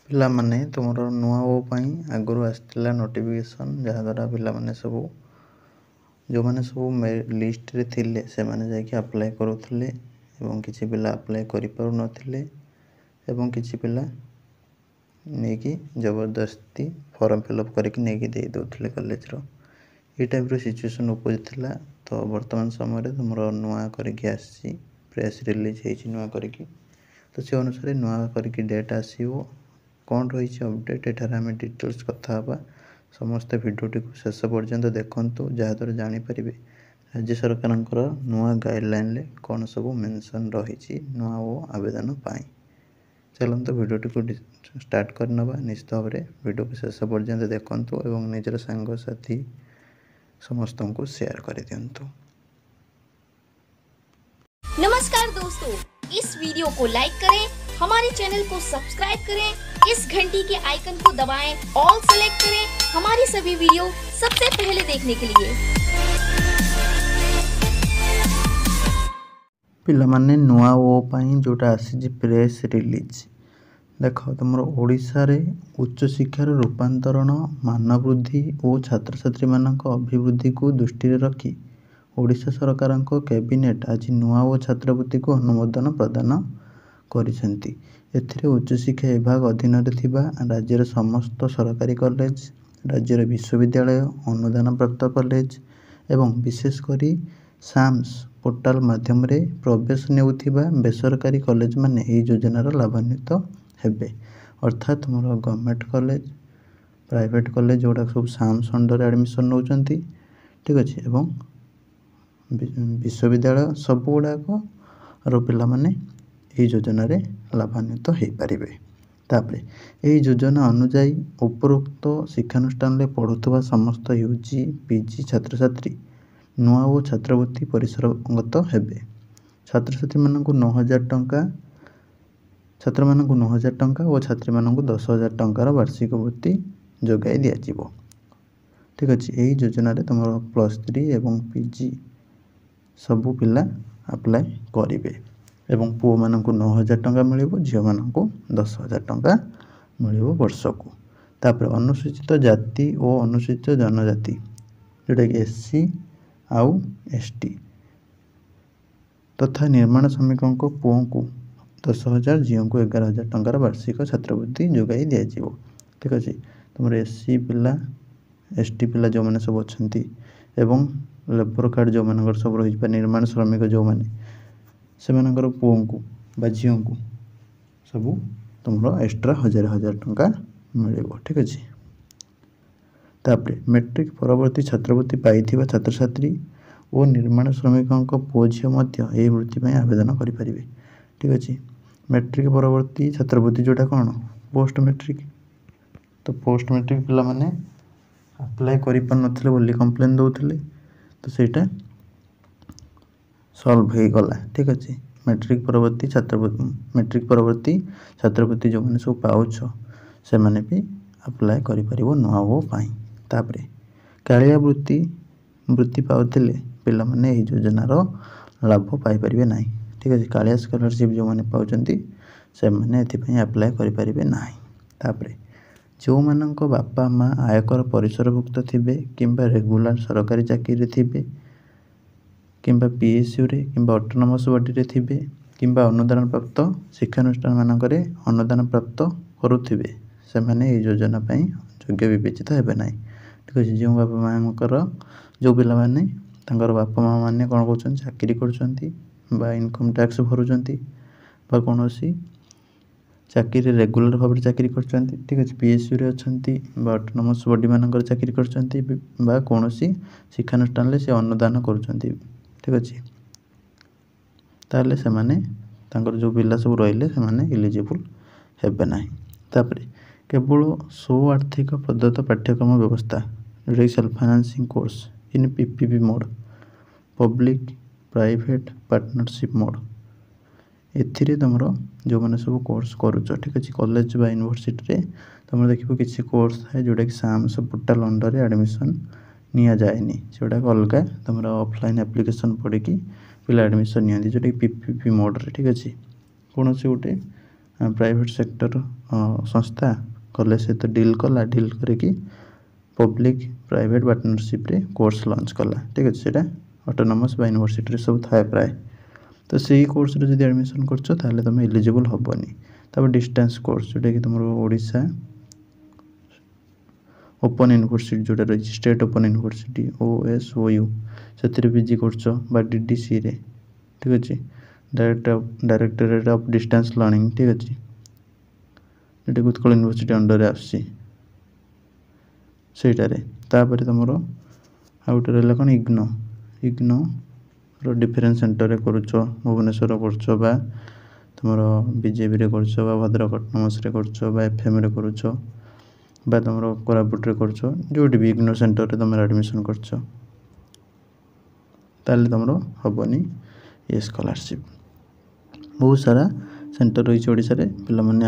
पिला माने तुमर नुआ ओ पाई आगु आसला नोटिफिकेशन जहाँद्वारा पिला माने सब जो मैंने सब लिस्ट रे थिले से माने जाके अप्लाई करूले एवं किसी पिला अप्लाई करि पारु नथिले एवं किसी पिला नेकी जबरदस्ती फॉर्म फिलअप करके नेकी दे दउथले कॉलेज रो ये टाइप रो सिचुएशन उपजितला। तो वर्तमान समय रे तुमर नुआ करके आसी प्रेस रिलीज हेछि नुआ करके तो से अनुसार नुआ करके डेट आसीबो कौन रही अपडेट एठार आम डिटेल्स कथा हवा समस्त भिडियोटी को शेष पर्यंत देखंतु जहाँद्वारा जानीपर राज्य सरकार नुआ गाइडलाइन ले कौन सब मेंशन रही नुआ ओ आवेदन पाई। चलते भिडियोटी को स्टार्ट करनवा निश्चित भाव में भिडियो को शेष पर्यंत देखंतु एवं निजर सांगसाथी समस्त को शेयर कर दियंतु। नमस्कार दोस्तों, इस वीडियो को लाइक करें, हमारे चैनल को सब्सक्राइब करें, इस घंटी के आइकन को दबाएं, ऑल सेलेक्ट करें हमारी सभी वीडियो सबसे पहले देखने के लिए। पिला माने नुआ ओ पाई जोटा आसी प्रेस रिलीज देख तुम ओडिशा रे उच्च शिक्षार रूपांतरण मानवृद्धि और छात्र छात्री मानक अभिवृद्धि को दृष्टि रे रखी ओडिशा सरकार कैबिनेट आज नुआ ओ छात्रवृत्ति को अनुमोदन प्रदान करिसेंती। एथिरे उच्च शिक्षा विभाग अधीन राज्यर समस्त सरकारी कॉलेज राज्यर विश्वविद्यालय अनुदान प्राप्त कॉलेज एवं विशेषकर साम्स पोर्टाल माध्यम रे प्रवेश नेउथिबा बेसरकारी कॉलेज माने एही योजनार लाभान्वित हेबे। अर्थात तुम गवर्नमेंट कॉलेज प्राइवेट कॉलेज जोड़ा सब साम्स अंडर एडमिशन नौचंती ठीक अच्छे एवं विश्वविद्यालय सब गुड़ाक पिला माने यही योजना रे लाभान्वित हो पारिबे। तापरे यही योजना अनुजाई उपरोक्त शिक्षानुष्ठान ले पढ़ुवा समस्त यूजी पीजी छात्र छात्री नुआ ओ छात्रवृत्ति परिसरगत हेबे। छात्र छात्री मानक 9,000 टंका छात्र मानक 9,000 टंका और छात्री मानक 10,000 टंकार वार्षिक वृत्ति जोगाई दिया ठीक अच्छे। यही योजना रे तुम +3 एवं पीजी सबू पिला अप्लाई करेंगे एवं पुओ मानक 9,000 टंका मिलिबो झियो मानक 10,000 टंका मिलिबो वर्ष को। तापर अनुसूचित जाति और अनुसूचित जनजाति जोटा कि एससी आउ एसटी तथा निर्माण श्रमिकों पुओं को 10,000 झीओं को 11,000 टंकार वार्षिक छात्रवृत्ति जोगाई दिया ठीक अच्छे। तुम एससी पिला एसटी पिला जो मैंने सब अच्छा एवं लेबर कार्ड जो मान सब रही निर्माण श्रमिक जो मैंने से पुओं को झीओं को सब तुम एक्स्ट्रा 1,000 टंका मिल ठीक अच्छे। तापर मैट्रिक परवर्ती छात्रवृत्ति पाई छात्र छात्री और निर्माण श्रमिकों पुओ झील यही वृत्ति आवेदन करें ठीक अच्छे। मैट्रिक परवर्ती छात्रवृत्ति जोटा कौन पोस्ट मैट्रिक तो पोस्ट मैट्रिक पिला माने अप्लाई कर पार नथिले बोली कंप्लेन दौले तो सेटा सॉल्व हो गला ठीक अच्छे। मैट्रिक परवर्ती छात्रवृत्ति जो मैंने सब पाउछ से मैंने भी अप्लाई कर नुआ ओ पाई। तापरे कालिया वृत्ति पाउथिले पिला माने एही योजनार लाभ पाई परिबे नाही ठीक अच्छे। कालिया स्कॉलरशिप जो मैंने पाउचंती से मैंने एथिपई अप्लाई करि परिबे नाही। तापरे जो मानक बापा माँ आयकर परिसरभुक्त थिबे किंबा रेगुलर सरकारी चाकरी थिबे किंबा पीएसयू रे किंबा ऑटोनोमस बॉडी रे थिबे किंबा अनुदान प्राप्त शिक्षानुष्ठान मानकरे अनुदान प्राप्त करुथिबे से माने एही योजना पई योग्य विवेचित हेबे नाही ठीक अछि। जो बापा माँकर जो पिला माने तांकर बापा माँ माने कोन करछन चाकरी करछंती बा इनकम टैक्स भरुछंती बा कोनोसी चाकरी रेगुलर भाव चाकरी करछंती ठीक अच्छे। पीएसयू रे अछंती बा ऑटोनोमस बॉडी मानकर चाकरी करछंती बा कोनोसी शिक्षानुष्ठान ले से अनुदान करछंती ठीक अच्छे। ताले से माने तांकर जो पिला सब रहिले से माने एलिजिबल हेबे नाही। तापरे केवल स्व आर्थिक प्रदत्त पाठ्यक्रम व्यवस्था जोटा self financing course in PPP mode public private partnership mode एथिरे तुम जो मैंने सब कोर्स करुच ठीक अच्छे। कॉलेज बा यूनिवर्सिटी रे तुम देखो किसी कोर्स थाए जोटा कि साम्स पोर्टाल अंडर एडमिशन निया जाएनी जोटा अलग तुम ऑफलाइन एप्लिकेशन पढ़ी पिला एडमिशन नि जोटा कि पीपीपी मोड रे ठीक अच्छे। कौन से गोटे प्राइवेट सेक्टर संस्था कॉलेज सहित डील कला डील करके पब्लिक प्राइवेट पार्टनरशिप रे कोर्स लॉन्च कला ठीक अच्छे से ऑटोनोमस बा यूनिवर्सिटी सब थाए प्राय तो से कोर्स रे जदि एडमिशन करछो ताले तुम एलिजिबल हबनी तब डिस्टेंस कोर्स जोटा कि तुम ओडिशा ओपन यूनिवर्सिटी जोटा रही स्टेट ओपन यूनिवर्सिटी OSOU से पीजी कर DDC रे ठीक अच्छे डायरेक्टरेट ऑफ डिस्टेंस लर्निंग ठीक अच्छे ये उत्कल यूनिवर्सिटी अंडर आसी तापर तुम आ गए रहा कौन इग्नो डिफरेन्स सेंटर रे करुच भुवनेश्वर कर तुम बीजेपी रे कर भद्रक ऑटोनोमस रे कर FM रे करुच तुम कोरापुट रे कर जो भी इग्नो सेंटर रे तुम एडमिशन कर तुम हेनी ये स्कॉलरशिप बहुत सारा सेंटर रही ओडिशा रे पिला माने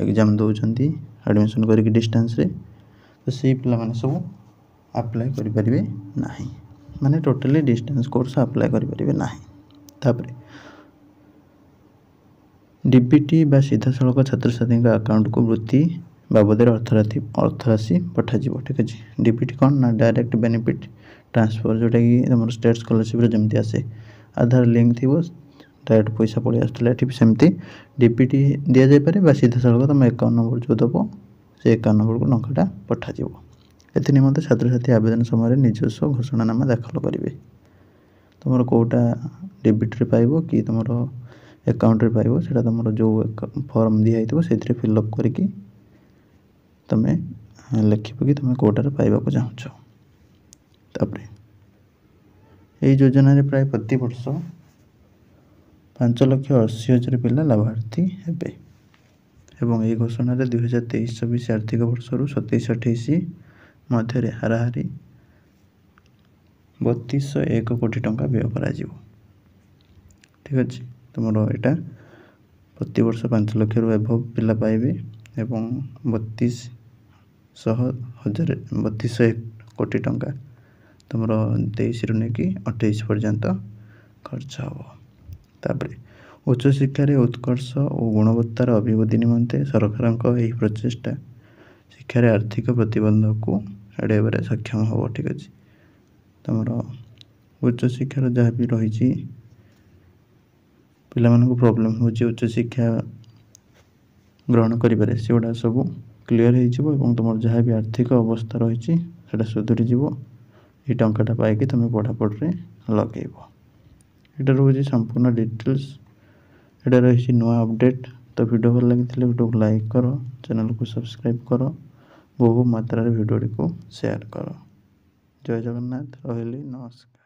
एग्जाम दौरान एडमिशन करके डिस्टेंस रे तो से पिला माने सब अप्लाई करि परिबे नाही माने टोटली डिस्टेंस कोर्स अप्लाई करि परिबे नाही तापर डीबीटी बा सीधा सड़क छात्र छात्री अकाउंट को वृत्ति बाबद अर्थराशि पठा ठीक अच्छे डीबीटी कौन ना डायरेक्ट बेनिफिट ट्रांसफर जोटा कि तुम स्टेट स्कॉलरशिप जमती आसे आधार लिंक थी डायरेक्ट पैसा पड़े आसला सेमती डीबीटी दि जाए सीधा सड़क तुम अकाउंट नंबर जो दब से अकाउंट नंबर को टंकाटा पठाज निमंते छात्र छात्री आवेदन समय निजस्व घोषणानामा दाखल करेंगे तुम कौटा डीबीटी पाइब कि तुम अकाउंट रे पाइब से तुम जो फॉर्म दिखाई से फिलअप करके तुम लिखब कि तुम कौटार पाइबा चाहूच तापर यही योजना प्राय प्रति वर्ष 5,80,000 पिला लाभार्थी हेबे एवं यही घोषणा 2023-24 आर्थिक वर्ष 27-28 मध्य हाराहारी 3201 कोटी टंका व्यय करा ठीक अच्छे तुम यहाँ प्रति वर्ष 5 लाख रु एभव पिला पाइबे एवं 32,100 कोटी टंका तुम 23 रु नहीं 28 पर्यंत खर्च हम तापर उच्च शिक्षा रे उत्कर्ष और गुणवत्तार अभिवृद्धि निमंते सरकार यही प्रचेषा शिक्षार आर्थिक प्रतिबंधक को एड़े सक्षम हम ठीक अच्छे तुम उच्च शिक्षार जहाँ भी रही पिला प्रोब्लेम हो उच्च शिक्षा ग्रहण करें से गुड़ा सब क्लीयर हो तुम जहाँ भी आर्थिक अवस्था रही सुधरी ये टंकाटा पाई तुम पढ़ापढ़ी लगे यहाँ रोज संपूर्ण डिटेल्स यहाँ रही नुआ अपडेट तो वीडियो भल लगी वीडियो को लाइक कर चैनल को सब्सक्राइब कर बहु मात्रा वीडियो को शेयर कर जय जगन्नाथ रही नमस्कार।